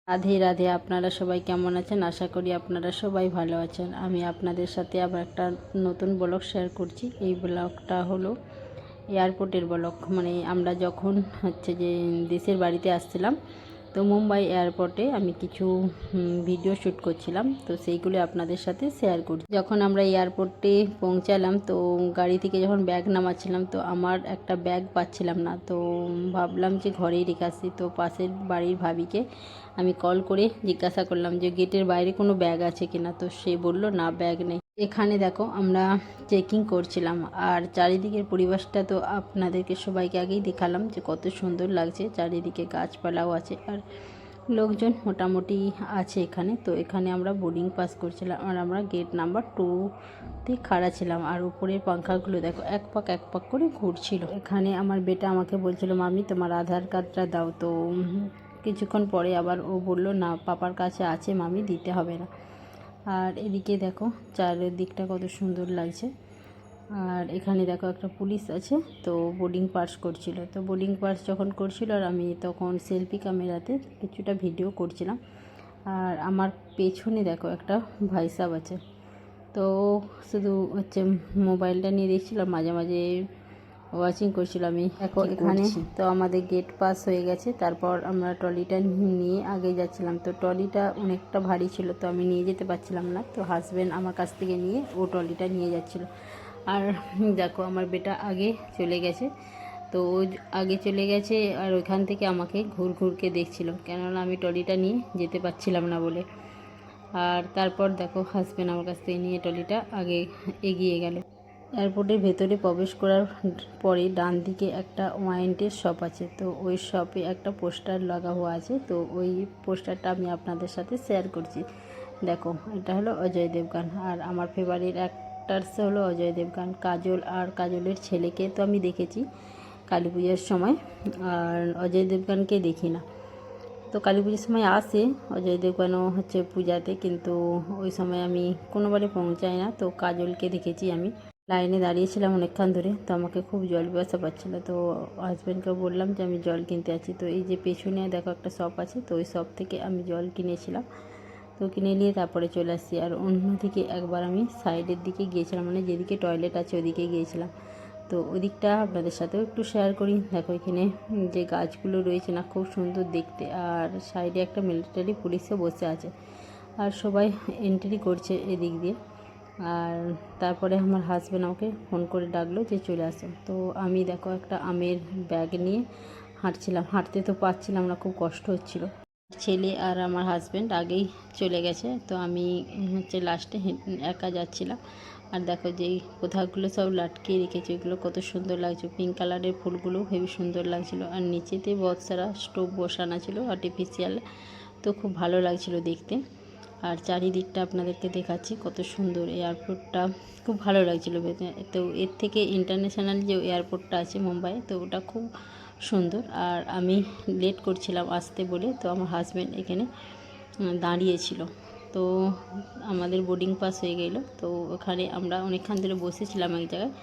রাধে রাধে। আপনারা সবাই কেমন আছেন? আশা করি আপনারা সবাই ভালো আছেন। আমি আপনাদের সাথে আবার একটা নতুন ব্লগ শেয়ার করছি। এই ব্লগটা হলো এয়ারপোর্টের ব্লগ। মানে আমরা যখন যে দেশের বাড়িতে আসছিলাম, তো মুম্বাই এয়ারপোর্টে আমি কিছু ভিডিও শ্যুট করছিলাম, তো সেইগুলো আপনাদের সাথে শেয়ার করছি। যখন আমরা এয়ারপোর্টে পৌঁছালাম, তো গাড়ি থেকে যখন ব্যাগ নামাচ্ছিলাম, তো আমার একটা ব্যাগ পাচ্ছিলাম না, তো ভাবলাম যে ঘরেই রেখে আসি। তো পাশের বাড়ির ভাবিকে আমি কল করে জিজ্ঞাসা করলাম যে গেটের বাইরে কোনো ব্যাগ আছে কিনা, তো সে বলল না, ব্যাগ নেই। এখানে দেখো আমরা চেকিং করছিলাম, আর চারিদিকের পরিবেশটা তো আপনাদেরকে সবাইকে আগেই দেখালাম যে কত সুন্দর লাগছে। চারিদিকে গাছপালাও আছে আর লোকজন মোটামুটি আছে এখানে। তো এখানে আমরা বোর্ডিং পাস করছিলাম, আর আমরা গেট নাম্বার 2-তে খাড়া ছিলাম। আর উপরের পাঙ্খাগুলো দেখো এক পাক করে ঘুরছিল। এখানে আমার বেটা আমাকে বলছিল, মামি তোমার আধার কার্ডটা দাও। তো কিছুক্ষণ পরে আবার ও বলল, না পাপার কাছে আছে মামি, দিতে হবে না। আর এদিকে দেখো চারিদিকটা কত সুন্দর লাগছে। আর এখানে দেখো একটা পুলিশ আছে, তো বোর্ডিং পাস করছিল। তো বোর্ডিং পাস যখন করছিল, আর আমি তখন সেলফি ক্যামেরাতে কিছুটা ভিডিও করছিলাম। আর আমার পেছনে দেখো একটা ভাই সাহেব আছে, তো শুধু মোবাইলটা নিয়ে দেখছিলাম, মাঝে মাঝে ওয়াচিং করছিলাম আমি। দেখো এখানে তো আমাদের গেট পাস হয়ে গেছে। তারপর আমরা ট্রলিটা নিয়ে আগে যাচ্ছিলাম। তো ট্রলিটা অনেকটা ভারী ছিল, তো আমি নিয়ে যেতে পারছিলাম না। তো হাজব্যান্ড আমার কাছ থেকে নিয়ে ও ট্রলিটা নিয়ে যাচ্ছিল। আর দেখো আমার বেটা আগে চলে গেছে, তো ও আগে চলে গেছে, আর ওইখান থেকে আমাকে ঘুরকে দেখছিল, কেননা আমি ট্রলিটা নিয়ে যেতে পারছিলাম না বলে। আর তারপর দেখো হাজব্যান্ড আমার কাছ থেকে নিয়ে ট্রলিটা আগে এগিয়ে গেল। এয়ারপোর্টের ভেতরে প্রবেশ করার পরে ডান দিকে একটা ওয়াইনের শপ আছে, তো ওই শপে একটা পোস্টার লাগা হওয়া আছে। তো ওই পোস্টারটা আমি আপনাদের সাথে শেয়ার করছি। দেখো এটা হলো অজয় দেবগান, আর আমার ফেভারিট অ্যাক্টার্স হলো অজয় দেবগান। কাজল আর কাজলের ছেলেকে তো আমি দেখেছি কালী পুজোর সময়, আর অজয় দেবগানকে দেখি না। তো কালী পুজোর সময় আসে অজয় দেবগানও পূজাতে, কিন্তু ওই সময় আমি কোনোবারে পৌঁছাই না। তো কাজলকে দেখেছি আমি। লাইনে দাঁড়িয়েছিলাম অনেকক্ষণ ধরে, তো আমাকে খুব জল পিপাসা পাচ্ছিল। তো হাজব্যান্ডকে বললাম যে আমি জল কিনতে আছি। তো এই যে পেছনে দেখো একটা শপ আছে, তো ওই শপ থেকে আমি জল কিনেছিলাম। তো কিনে নিয়ে তারপরে চলে আসছি। আর অন্যদিকে একবার আমি সাইডের দিকে গিয়েছিলাম, মানে যেদিকে টয়লেট আছে ওদিকে গিয়েছিলাম। তো ওদিকটা আপনাদের সাথেও একটু শেয়ার করি। দেখো এখানে যে গাছগুলো রয়েছে না, খুব সুন্দর দেখতে। আর সাইডে একটা মিলিটারি পুলিশও বসে আছে, আর সবাই এন্ট্রি করছে এদিক দিয়ে। আর তারপরে আমার হাজব্যান্ড আমাকে ফোন করে ডাকলো যে চলে আসো। তো আমি দেখো একটা আমের ব্যাগ নিয়ে হাঁটছিলাম, হাঁটতে তো পারছিলাম না, খুব কষ্ট হচ্ছিল। ছেলে আর আমার হাজব্যান্ড আগেই চলে গেছে, তো আমি লাস্টে একা যাচ্ছিলাম। আর দেখো যেই কোথাগুলো সব লাটকিয়ে রেখেছে, ওইগুলো কত সুন্দর লাগছে। পিঙ্ক কালারের ফুলগুলো হেবি সুন্দর লাগছিল। আর নিচেতে বহুত সারা স্টোভ বসানো ছিল আর্টিফিশিয়াল, তো খুব ভালো লাগছিল দেখতে। আর চারিদিকটা আপনাদেরকে দেখাচ্ছি, কত সুন্দর এয়ারপোর্টটা, খুব ভালো লাগছিল। তো এর থেকে ইন্টারন্যাশনাল যে এয়ারপোর্টটা আছে মুম্বাই, তো ওটা খুব সুন্দর। আর আমি লেট করছিলাম আসতে বলে, তো আমার হাজব্যান্ড এখানে দাঁড়িয়েছিল। তো আমাদের বোর্ডিং পাস হয়ে গেল। তো ওখানে আমরা অনেকক্ষণ ধরে বসেছিলাম এক জায়গায়।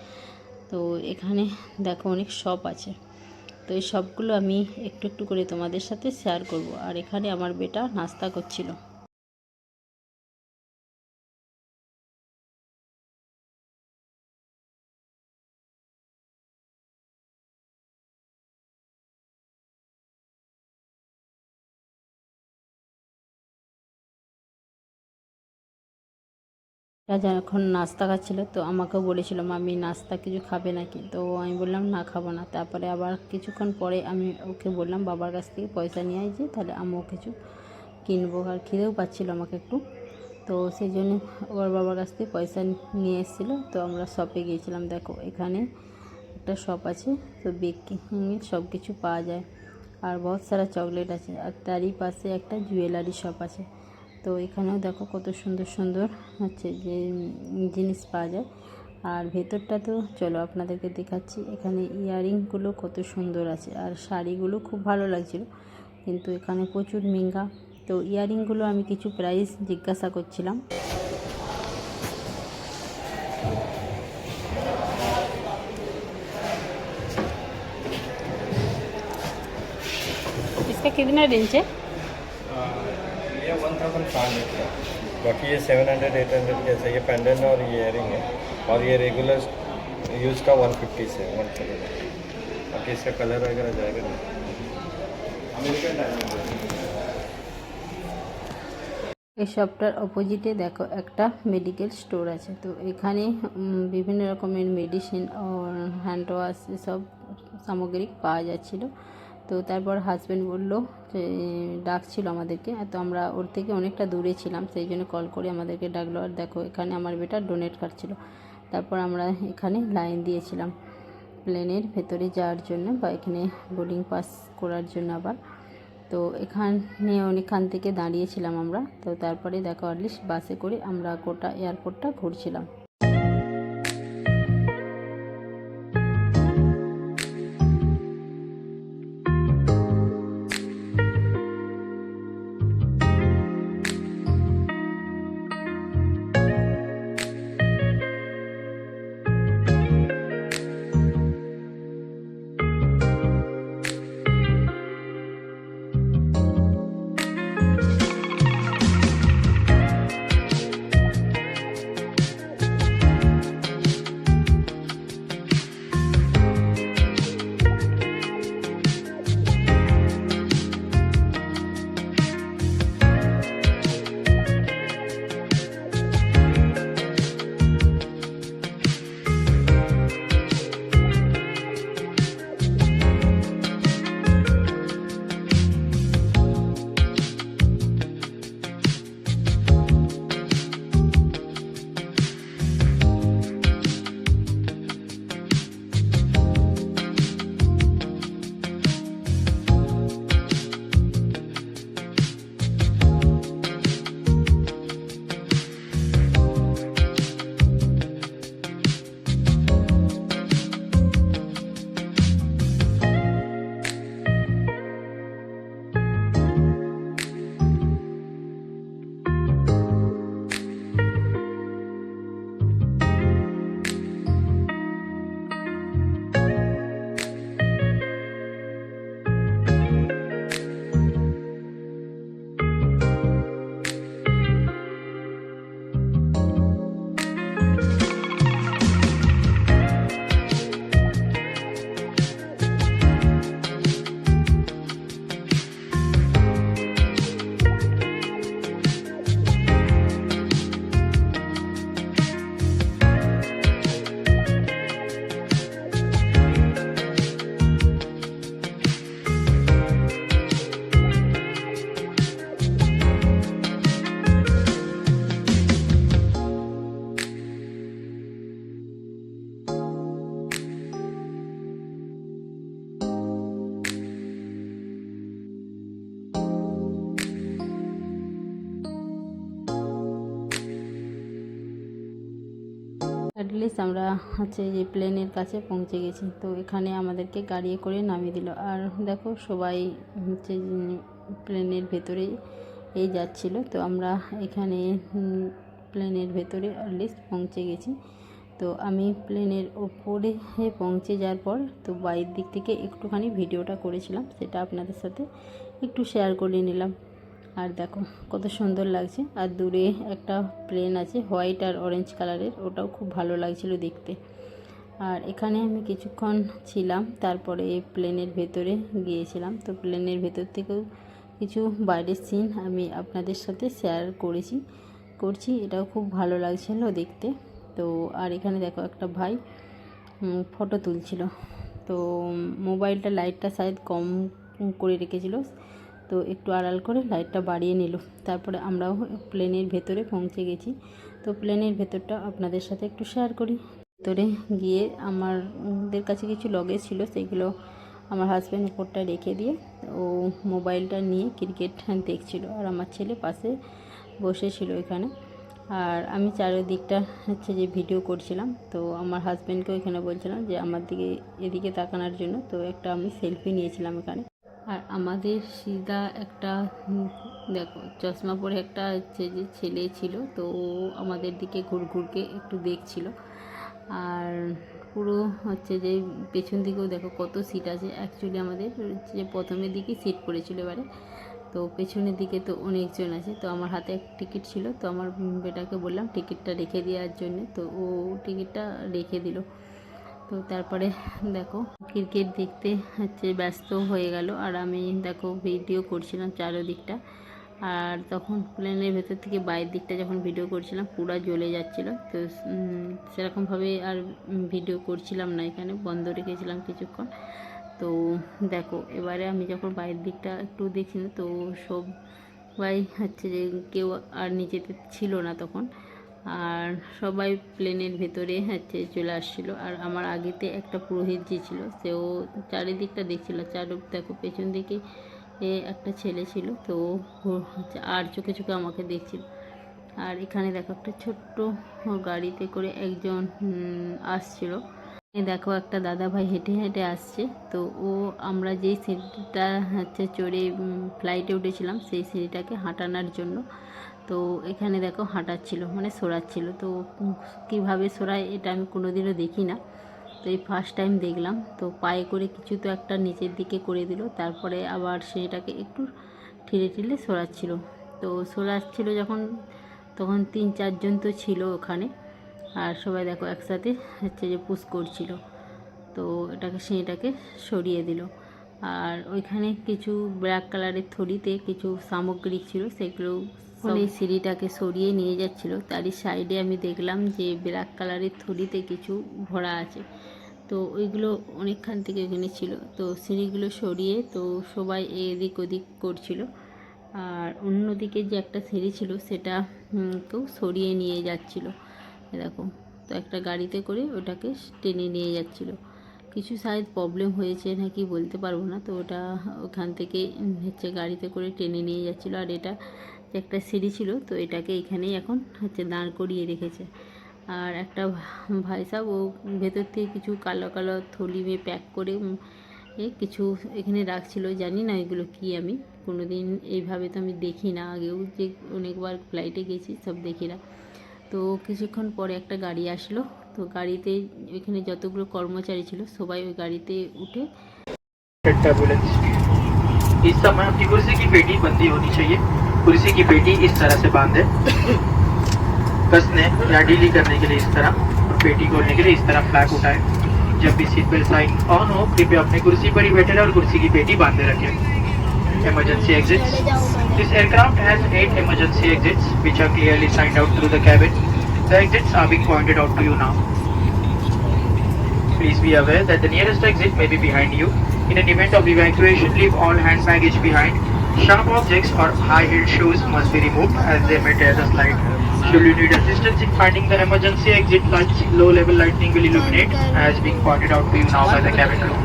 তো এখানে দেখো অনেক শপ আছে, তো এই সবগুলো আমি একটু একটু করে তোমাদের সাথে শেয়ার করব। আর এখানে আমার বেটা নাস্তা করছিল। যখন নাস্তা খাচ্ছিল, তো আমাকেও বলেছিল মামি নাস্তা কিছু খাবে নাকি। তো আমি বললাম না, খাবো না। তারপরে আবার কিছুক্ষণ পরে আমি ওকে বললাম বাবার কাছ থেকে পয়সা নিয়ে আসছি, তাহলে আমিও কিছু কিনবো। আর খিদেও পাচ্ছিলো আমাকে একটু, তো সেই জন্য ওর বাবার কাছ থেকে পয়সা নিয়ে এসেছিলো। তো আমরা শপে গিয়েছিলাম। দেখো এখানে একটা শপ আছে, তো বেকিংয়ের সব কিছু পাওয়া যায়। আর বহুত সারা চকলেট আছে। আর তারই পাশে একটা জুয়েলারি শপ আছে। তো এখানেও দেখো কত সুন্দর সুন্দর যে জিনিস পাওয়া যায়। আর ভেতরটা তো চলো আপনাদেরকে দেখাচ্ছি। এখানে ইয়াররিংগুলো কত সুন্দর আছে, আর শাড়িগুলো খুব ভালো লাগছিল, কিন্তু এখানে প্রচুর মেঙ্গা। তো ইয়াররিংগুলো আমি কিছু প্রাইস জিজ্ঞাসা করছিলাম। इसका कितना रेंज है? ये 1500 का, बाकी ये 700 800 कैसे, ये पेंडेंट और ये इयरिंग है, और ये रेगुलर यूज़ का 150 से 170। बाकी इसका कलर वगैरह जाएगा नहीं। अमेरिकन डायमंड এই শপটার অপোজিটে দেখো একটা মেডিকেল স্টোর আছে। তো এখানে বিভিন্ন রকমের মেডিসিন ও হ্যান্ড ওয়াশ এসব সামগ্রী পাওয়া যাচ্ছিলো। তো তারপর হাজব্যান্ড বললো যে ডাকছিল আমাদেরকে, তো আমরা ওর থেকে অনেকটা দূরে ছিলাম, সেই জন্য কল করে আমাদেরকে ডাকলো। আর দেখো এখানে আমার বেটা ডোনেট কাটছিল। তারপর আমরা এখানে লাইন দিয়েছিলাম প্লেনের ভেতরে যাওয়ার জন্য, বা এখানে বোর্ডিং পাস করার জন্য আবার। তো এখানে অনেকক্ষণ থেকে দাঁড়িয়েছিলাম আমরা। তো তারপরে দেখো অ্যাটলিস্ট বাসে করে আমরা গোটা এয়ারপোর্টটা ঘুরছিলাম। অ্যাটলিস্ট আমরা যে প্লেনের কাছে পৌঁছে গেছি। তো এখানে আমাদেরকে গাড়ি করে নামিয়ে দিল। আর দেখো সবাই প্লেনের ভেতরে যাচ্ছিলো। তো আমরা এখানে প্লেনের ভেতরে অ্যাটলিস্ট পৌঁছে গেছি। তো আমি প্লেনের ওপরে পৌঁছে যাওয়ার পর তো বাইরের দিক থেকে একটুখানি ভিডিওটা করেছিলাম, সেটা আপনাদের সাথে একটু শেয়ার করে নিলাম। আর দেখো কত সুন্দর লাগছে। আর দূরে একটা প্লেন আছে হোয়াইট আর অরেঞ্জ কালারের, ওটাও খুব ভালো লাগছিল দেখতে। আর এখানে আমি কিছুক্ষণ ছিলাম, তারপরে প্লেনের ভেতরে গিয়েছিলাম। তো প্লেনের ভেতর থেকেও কিছু বাইরের সিন আমি আপনাদের সাথে শেয়ার করছি। এটাও খুব ভালো লাগছিল দেখতে। তো আর এখানে দেখো একটা ভাই ফটো তুলছিল। তো মোবাইলটা লাইটটা শায়দ কম করে রেখেছিল, তো একটু আড়াল করে লাইটটা বাড়িয়ে নিল। তারপরে আমরাও প্লেনের ভেতরে পৌঁছে গেছি। তো প্লেনের ভেতরটা আপনাদের সাথে একটু শেয়ার করি। ভেতরে গিয়ে আমাদের কাছে কিছু লগেজ ছিল, সেইগুলো আমার হাজব্যান্ড উপরটা রেখে দিয়ে ও মোবাইলটা নিয়ে ক্রিকেট দেখছিল। আর আমার ছেলে পাশে বসেছিল এখানে। আর আমি চারিদিকটা যে ভিডিও করছিলাম। তো আমার হাজব্যান্ডকেও এখানে বলছিলাম যে আমার দিকে এদিকে তাকানোর জন্য। তো একটা আমি সেলফি নিয়েছিলাম এখানে। আর আমাদের সিধা একটা দেখো চশমা পরে একটা যে ছেলে ছিল, তো ও আমাদের দিকে ঘুরকে একটু দেখছিল। আর পুরো যে পেছন দিকেও দেখো কত সিট আছে। অ্যাকচুয়ালি আমাদের যে প্রথমের দিকে সিট পড়েছিল এবারে। তো পেছনের দিকে তো অনেকজন আছে, তো আমার হাতে এক টিকিট ছিল, তো আমার বেটাকে বললাম টিকিটটা রেখে দেওয়ার জন্য, তো ও টিকিটটা রেখে দিল। তো তারপরে দেখো ক্রিকেট দেখতে হচ্ছে ব্যস্ত হয়ে গেল, আর আমি দেখো ভিডিও করছিলাম চারোদিকটা। আর তখন প্লেনের ভেতর থেকে বাইরের দিকটা যখন ভিডিও করছিলাম পুরো জ্বলে যাচ্ছিলো, তো সেরকমভাবে আর ভিডিও করছিলাম না, এখানে বন্ধ রেখেছিলাম কিছুক্ষণ। তো দেখো এবারে আমি যখন বাইরের দিকটা একটু দেখছিলাম, তো সবাই হচ্ছে যে কেউ আর নিচেতে ছিল না তখন, আর সবাই প্লেনের ভেতরে হচ্ছে চলে আসছিলো। আর আমার আগেতে একটা পুরোহিত যে ছিল সেও চারিদিকটা দেখছিল, দেখো পেছন দিকে একটা ছেলে ছিল, তো হচ্ছে আর চোখে চোখে আমাকে দেখছিল। আর এখানে দেখো একটা ছোট্ট গাড়িতে করে একজন আসছিল, দেখো একটা দাদা ভাই হেঁটে হেঁটে আসছে। তো ও আমরা যেই সিঁড়িটা হচ্ছে চড়ে ফ্লাইটে উঠেছিলাম সেই সিঁড়িটাকে হাঁটানোর জন্য, তো এখানে দেখো হাঁটাচ্ছিল মানে সরাচ্ছিল। তো কীভাবে সরায় এটা আমি কোনোদিনও দেখি না, তো এই ফার্স্ট টাইম দেখলাম। তো পায়ে করে কিছু তো একটা নিচের দিকে করে দিল, তারপরে আবার সেটাকে একটু ঠিলে ঠিলে সরাচ্ছিল। তো সরাচ্ছিল যখন, তখন 3-4 জন তো ছিল ওখানে, আর সবাই দেখো একসাথে হচ্ছে যে পুশ করছিল। তো সেটাকে সরিয়ে দিল। আর ওইখানে কিছু ব্ল্যাক কালারের থলিতে কিছু সামগ্রী ছিল, সেগুলো এই সিঁড়িটাকে সরিয়ে নিয়ে যাচ্ছিল। তারই সাইডে আমি দেখলাম যে ব্ল্যাক কালারের থলিতে কিছু ভরা আছে, তো ওইগুলো অনেকখান থেকে ওখানে ছিল। তো সিঁড়িগুলো সরিয়ে তো সবাই এদিক ওদিক করছিল। আর অন্যদিকে যে একটা সিঁড়ি ছিল সেটা কেউ সরিয়ে নিয়ে যাচ্ছিল এরকম। তো একটা গাড়িতে করে ওটাকে টেনে নিয়ে যাচ্ছিল। কিছু শায়দ প্রবলেম হয়েছে নাকি বলতে পারবো না, তো ওটা ওখান থেকে হচ্ছে গাড়িতে করে টেনে নিয়ে যাচ্ছিলো। আর এটা একটা সিঁড়ি ছিল, তো এটাকে এখানেই এখন হচ্ছে দাঁড় করিয়ে রেখেছে। আর একটা ভাই সাহেব ও ভেতর থেকে কিছু কালো কালো থলি দিয়ে প্যাক করে কিছু এখানে রাখছিল, জানি না এগুলো কি, আমি কোনো দিন এইভাবে তো আমি দেখি না, আগেও যে অনেকবার ফ্লাইটে গেছি সব দেখি না। তো কিছুক্ষণ পরে একটা গাড়ি আসলো, তো গাড়িতে এখানে যতগুলো কর্মচারী ছিল সবাই ওই গাড়িতে उठे। इस समय आपकी कुर्सी की पेटी बंदी होनी चाहिए। कुर्सी की पेटी इस तरह से बांधे, कसने या ढीली करने के लिए इस तरह, और पेटी खोलने के लिए इस तरह फ्लैप उठाए। जब भी सीट बेल्ट साइन ऑन हो कृपया अपनी कुर्सी पर ही बैठे रहे और कुर्सी की पेटी बांधे रखें। Emergency exits. This aircraft has 8 emergency exits which are clearly signed out through the cabin. The exits are being pointed out to you now. Please be aware that the nearest exit may be behind you. In an event of evacuation, leave all hand baggage behind. Sharp objects or high-heeled shoes must be removed as they may tear the slide. Should you need assistance in finding the emergency exit, low-level lighting will illuminate as being pointed out to you now by the cabin crew.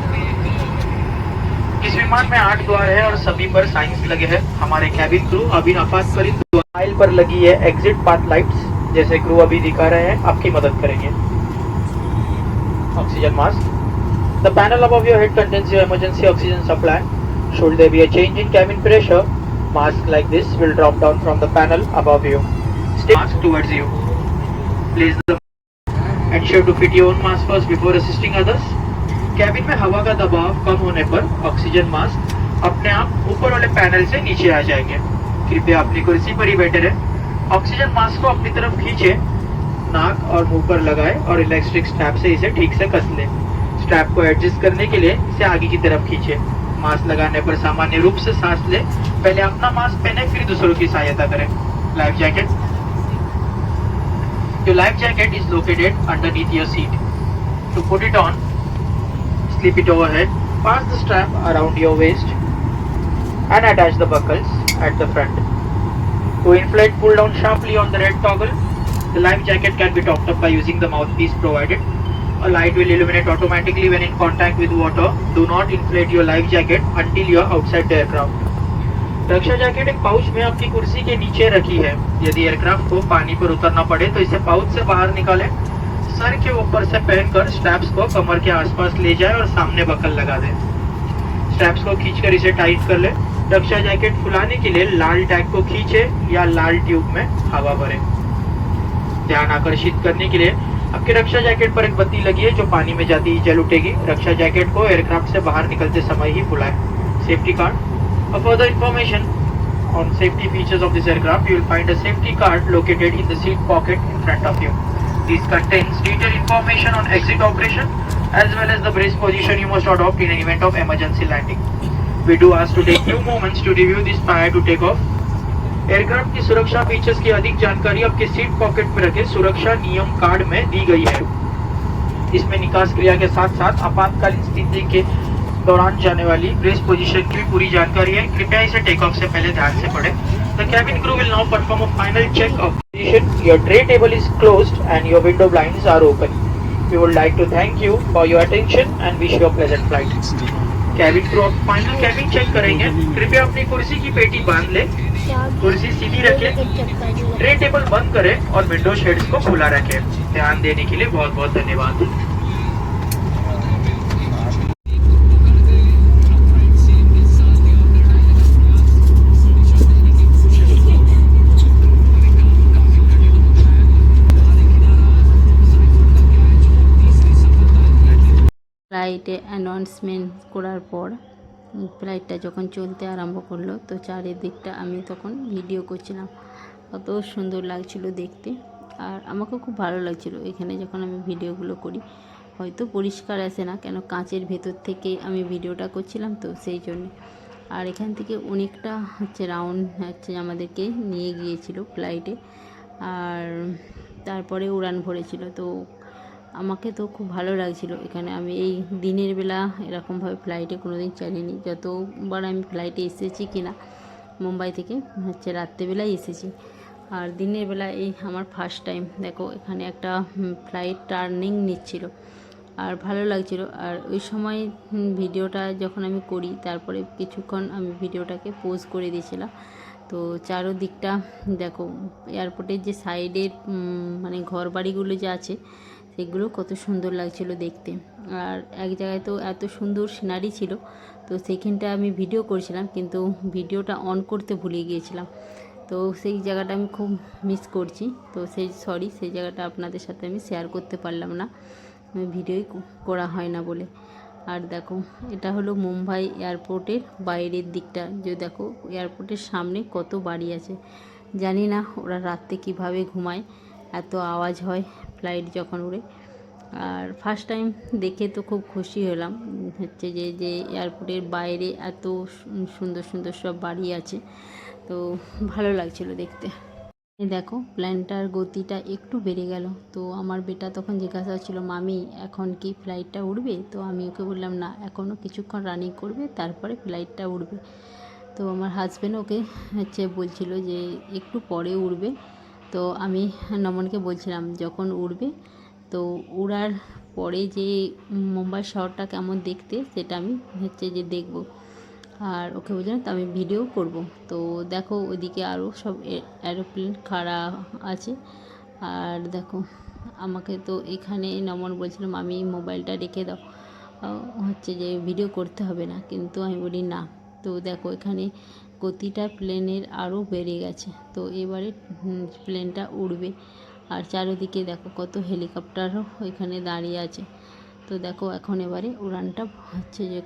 इस विमान में 8 द्वार है और सभी पर science लगे हैं। हमारे कैबिन क्रू अभी आपातकालीन द्वार पर लगी है एग्जिट पाथ लाइट्स, जैसे क्रू अभी दिखा रहे हैं, आपकी मदद करेंगे। Oxygen mask. The panel above your head contains your emergency oxygen supply. Should there be a change in cabin pressure, mask like this will drop down from the panel above you. Stay mask towards you. Place the ensure to fit your own mask first before assisting others. Cabin में हवा का दबाव कम होने पर oxygen mask अपने आप ऊपर वाले पैनल से नीचे आ जाएंगे। कृपया अपनी कुर्सी पर ही बैठे रहें। ऑक्सीजन मास्क को अपनी तरफ खींचे, नाक और मुंह पर लगाए और इलेक्ट्रिक स्ट्रैप से इसे ठीक से कस लें। स्ट्रैप को एडजस्ट करने के लिए इसे आगे की तरफ खींचे। मास्क लगाने पर सामान्य रूप से सांस लें। पहले अपना मास्क पहने फिर दूसरों की सहायता करें। Life jacket. Your life jacket is located underneath your seat. To put it on, slip it overhead, pass the strap around your waist and attach the buckles at the front. To inflate, pull down sharply on the red toggle. The life jacket can be topped up by using the mouthpiece provided. A light will illuminate automatically when in contact with water. Do not inflate your life jacket until you are outside the aircraft. Raksha jacket एक pouch में आपकी कुर्सी के नीचे रखी है। यदि aircraft को पानी पर उतरना पड़े तो इसे पाउच से बाहर निकालें। सर के ऊपर से पहनकर स्ट्रैप्स को कमर के आसपास ले जाएं और सामने बकल लगा दें। स्ट्रैप्स को खींचकर इसे टाइट कर लें। रक्षा जैकेट फुलाने के लिए लाल टैग को खींचे या लाल ट्यूब में हवा भरें। ध्यान आकर्षित करने के लिए आपके रक्षा जैकेट पर एक बत्ती लगी है जो पानी में जाती ही जल उठेगी। रक्षा जैकेट को एयरक्राफ्ट से बाहर निकलते समय ही फुलाएं। Safety card. For further information, on safety features of this aircraft, you will find a safety card located in the seat pocket in front of you. This contains detailed information on exit operation as well as the brace position you must adopt in an event of emergency landing. We do ask to take few moments to review this prior to take off. Aircraft की सुरक्षा features की अधिक जानकारी आपके seat pocket में रखे सुरक्षा नियम कार्ड में दी गई है। इसमें निकास क्रिया के साथ साथ आपातकालीन स्थिति के दौरान जाने वाली ब्रेस पोजीशन की भी पूरी जानकारी है। कृपया इसे टेक ऑफ से पहले ध्यान से पढ़ें। The cabin crew will now perform a final check of position. Your tray table is closed and your window blinds are open. We would like to thank you for your attention and wish you a pleasant flight. Cabin crew अब final cabin check करेंगे। कृपया अपनी कुर्सी की पेटी बांध ले, कुर्सी सीधी रखें, ट्रे टेबल बंद करें और विंडो शेड्स को खुला रखें। ध्यान देने के लिए बहुत बहुत धन्यवाद। ফ্লাইটে অ্যানাউন্সমেন্ট করার পর ফ্লাইটটা যখন চলতে আরম্ভ করলো তো চারিদিকটা আমি তখন ভিডিও করছিলাম। কত সুন্দর লাগছিল দেখতে, আর আমাকে খুব ভালো লাগছিল এখানে যখন আমি ভিডিওগুলো করি। হয়তো পরিষ্কার আসে না, কেন কাঁচের ভেতর থেকে আমি ভিডিওটা করছিলাম তো সেই জন্য। আর এখান থেকে অনেকটা রাউন্ড আমাদেরকে নিয়ে গিয়েছিল ফ্লাইটে, আর তারপরে উড়ান ভরেছিল। তো আমাকে তো খুব ভালো লাগছিল এখানে। আমি এই দিনের বেলা এরকমভাবে ফ্লাইটে কোনো দিন চালিনি। যতবার আমি ফ্লাইটে এসেছি কিনা মুম্বাই থেকে রাত্রেবেলায় এসেছি, আর দিনের বেলা এই আমার ফার্স্ট টাইম। দেখো এখানে একটা ফ্লাইট টার্নিং নিচ্ছিল আর ভালো লাগছিল। আর ওই সময় ভিডিওটা যখন আমি করি তারপরে কিছুক্ষণ আমি ভিডিওটাকে পোজ করে দিয়েছিলাম। তো চারোদিকটা দেখো, এয়ারপোর্টের যে সাইডের মানে ঘর বাড়িগুলো যে আছে সেগুলো কত সুন্দর লাগছিল দেখতে। আর এক জায়গায় তো এত সুন্দর সিনারি ছিল, তো সেইখানটা আমি ভিডিও করেছিলাম কিন্তু ভিডিওটা অন করতে ভুলে গিয়েছিলাম। তো সেই জায়গাটা আমি খুব মিস করছি। তো সেই জায়গাটা আপনাদের সাথে আমি শেয়ার করতে পারলাম না, ভিডিওই করা হয় না বলে। আর দেখো এটা হলো মুম্বাই এয়ারপোর্টের বাইরের দিকটা। যে দেখো এয়ারপোর্টের সামনে কত বাড়ি আছে, জানি না ওরা রাত্রে কিভাবে ঘুমায়, এত আওয়াজ হয় ফ্লাইট যখন উড়ে। আর ফার্স্ট টাইম দেখে তো খুব খুশি হলাম যে এয়ারপোর্টের বাইরে এত সুন্দর সুন্দর সব বাড়ি আছে, তো ভালো লাগছিল দেখতে। দেখো প্লেনটার গতিটা একটু বেড়ে গেল। তো আমার বেটা তখন জিজ্ঞাসা ছিল, মামি এখন কি ফ্লাইটটা উড়বে? তো আমি ওকে বললাম না, এখনও কিছুক্ষণ রানিং করবে তারপরে ফ্লাইটটা উড়বে। তো আমার হাজব্যান্ড ওকে বলছিল যে একটু পরে উড়বে। তো আমি নমনকে বলছিলাম যখন উড়বে তো উড়ার পরে যে মুম্বাই শহরটা কেমন দেখতে সেটা আমি যে দেখব। আর ওকে বলছিলাম তো আমি ভিডিও করব। তো দেখো ওইদিকে আরও সব এরোপ্লেন খাড়া আছে। আর দেখো আমাকে তো এখানে নমন বলছিলাম আমি মোবাইলটা রেখে দাও, যে ভিডিও করতে হবে না, কিন্তু আমি বলি না। তো দেখো এখানে গতিটা প্লেনের আরও বেড়ে গেছে। তো এবারে প্লেনটা উড়বে। আর চারিদিকে দেখো কত হেলিকপ্টারও এখানে দাঁড়িয়ে আছে। তো দেখো এখন এবারে উড়ানটা যে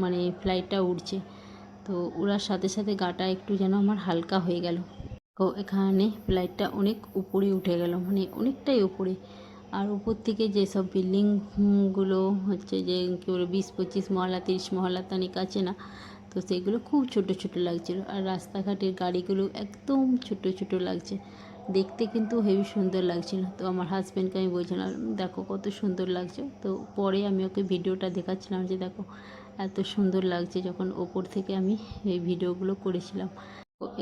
মানে ফ্লাইটটা উড়ছে। তো উড়ার সাথে সাথে গাটা একটু যেন আমার হালকা হয়ে গেল। তো এখানে ফ্লাইটটা অনেক উপরে উঠে গেল, মানে অনেকটাই উপরে। আর উপর থেকে যেসব বিল্ডিংগুলো যে কী বলে 20-25 মহলা 30 মহলা তানিক আছে না, তো সেগুলো খুব ছোট ছোট লাগছিল। আর রাস্তাঘাটের গাড়িগুলো একদম ছোট ছোট লাগছে দেখতে, কিন্তু হেবি সুন্দর লাগছিল। তো আমার হাজব্যান্ডকে আমি বলছিলাম দেখো কত সুন্দর লাগছে। তো পরে আমি ওকে ভিডিওটা দেখাচ্ছিলাম যে দেখো এত সুন্দর লাগছে যখন ওপর থেকে আমি এই ভিডিওগুলো করেছিলাম।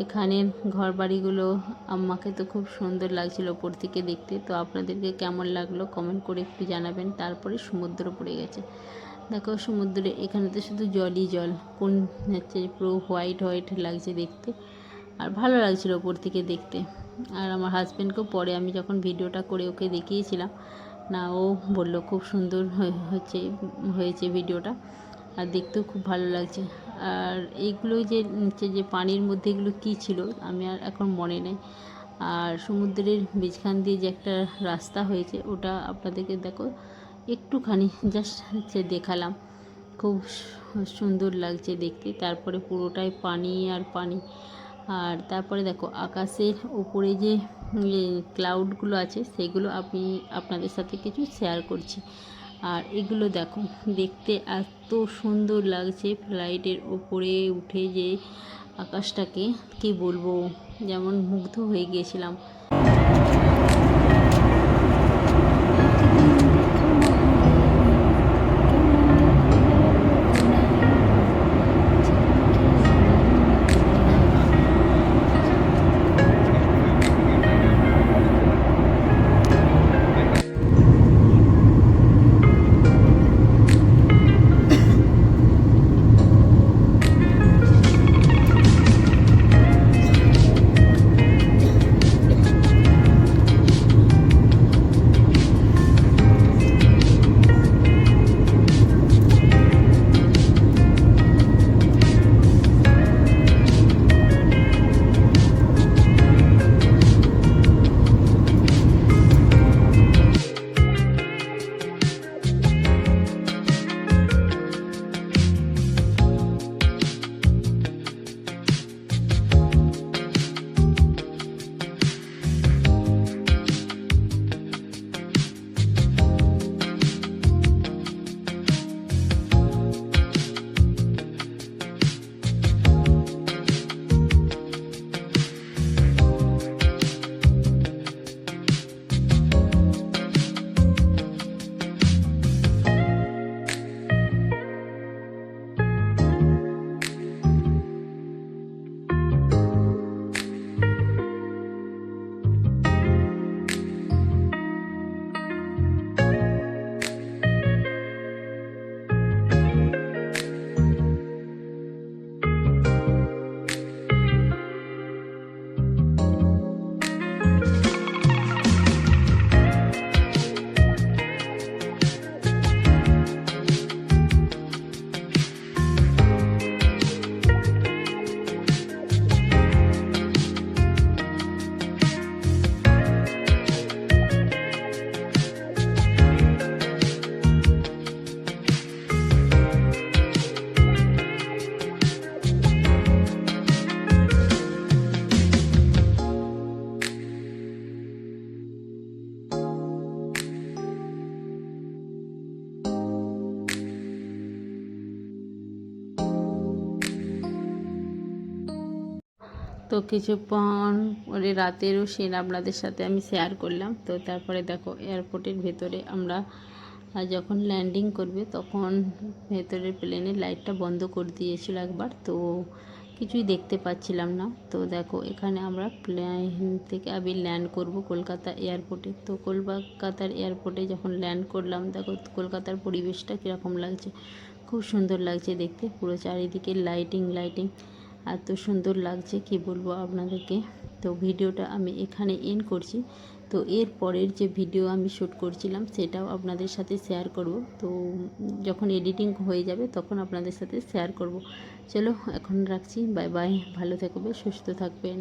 এখানের ঘর বাড়িগুলো আমাকে তো খুব সুন্দর লাগছিল ওপর থেকে দেখতে। তো আপনাদেরকে কেমন লাগলো কমেন্ট করে একটু জানাবেন। তারপরে সমুদ্র পড়ে গেছে, দেখো সমুদ্রে এখানে তো শুধু জলই জল, কোন পুরো হোয়াইট হোয়াইট লাগছে দেখতে, আর ভালো লাগছিল ওপর থেকে দেখতে। আর আমার হাজব্যান্ডকেও পরে আমি যখন ভিডিওটা করে ওকে দেখিয়েছিলাম না, ও বলল খুব সুন্দর হয়েছে ভিডিওটা, আর দেখতেও খুব ভালো লাগছে। আর এইগুলো যে পানির মধ্যে এগুলো কী ছিল আমি আর এখন মনে নেই। আর সমুদ্রের মাঝখান দিয়ে যে একটা রাস্তা হয়েছে ওটা আপনাদেরকে দেখো একটুখানি জাস্ট দেখালাম, খুব সুন্দর লাগছে দেখতে। তারপরে পুরোটাই পানি আর পানি। আর তারপরে দেখো আকাশের উপরে যে ক্লাউডগুলো আছে সেগুলো আমি আপনাদের সাথে কিছু শেয়ার করছি। আর এগুলো দেখো দেখতে এত সুন্দর লাগছে, ফ্লাইটের উপরে উঠে যে আকাশটাকে কি বলবো, যেমন মুগ্ধ হয়ে গিয়েছিলাম। তো কিছুক্ষণ পরে রাতেরও সিন আপনাদের সাথে আমি শেয়ার করলাম। তো তারপরে দেখো এয়ারপোর্টের ভেতরে আমরা যখন ল্যান্ডিং করবে তখন ভেতরের প্লেনের লাইটটা বন্ধ করে দিয়েছিল একবার, তো কিছুই দেখতে পাচ্ছিলাম না। তো দেখো এখানে আমরা প্লেন থেকে আমি ল্যান্ড করব কলকাতা এয়ারপোর্টে। তো কলকাতার এয়ারপোর্টে যখন ল্যান্ড করলাম, দেখো কলকাতার পরিবেশটা কীরকম লাগছে, খুব সুন্দর লাগছে দেখতে, পুরো চারিদিকে লাইটিং এত সুন্দর লাগছে কি বলবো আপনাদেরকে। তো ভিডিওটা আমি এখানে এন্ড করছি। তো এর পরের যে ভিডিও আমি শ্যুট করছিলাম সেটাও আপনাদের সাথে শেয়ার করব। তো যখন এডিটিং হয়ে যাবে তখন আপনাদের সাথে শেয়ার করব। চলো এখন রাখছি, বাই বাই, ভালো থাকবে, সুস্থ থাকবেন।